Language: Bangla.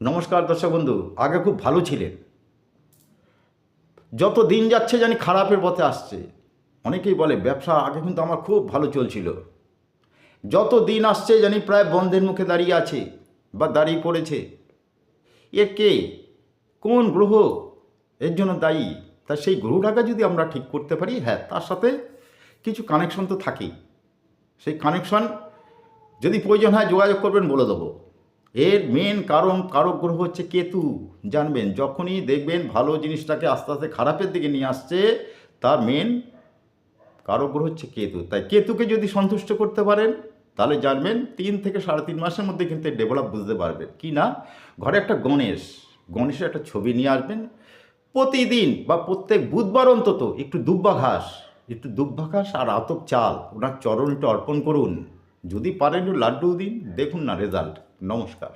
নমস্কার দর্শক বন্ধু। আগে খুব ভালো ছিলেন, যত দিন যাচ্ছে জানি খারাপের পথে আসছে। অনেকেই বলে ব্যবসা আগে কিন্তু আমার খুব ভালো চলছিল, যত দিন আসছে জানি প্রায় বন্ধের মুখে দাঁড়িয়ে আছে বা দাঁড়িয়ে পড়েছে। এর কে, কোন গ্রহ এর জন্য দায়ী? তা সেই গ্রহটাকে যদি আমরা ঠিক করতে পারি, হ্যাঁ, তার সাথে কিছু কানেকশন তো থাকেই। সেই কানেকশন যদি প্রয়োজন হয় যোগাযোগ করবেন, বলে দেবো। এর মেন কারণ কারক গ্রহ হচ্ছে কেতু। জানবেন, যখনই দেখবেন ভালো জিনিসটাকে আস্তে আস্তে খারাপের দিকে নিয়ে আসছে, তার মেন কারক গ্রহ হচ্ছে কেতু। তাই কেতুকে যদি সন্তুষ্ট করতে পারেন, তাহলে জানবেন 3 থেকে 3.5 মাসের মধ্যে কিন্তু ডেভেলপ বুঝতে পারবেন। কি না, ঘরে একটা গণেশের একটা ছবি নিয়ে আসবেন। প্রতিদিন বা প্রত্যেক বুধবার অন্তত একটু দুব্বা ঘাস আর আতপ চাল ওনার চরণ একটু অর্পণ করুন। যদি পারেন একটু লাড্ডু দিন, দেখুন না রেজাল্ট। নমস্কার।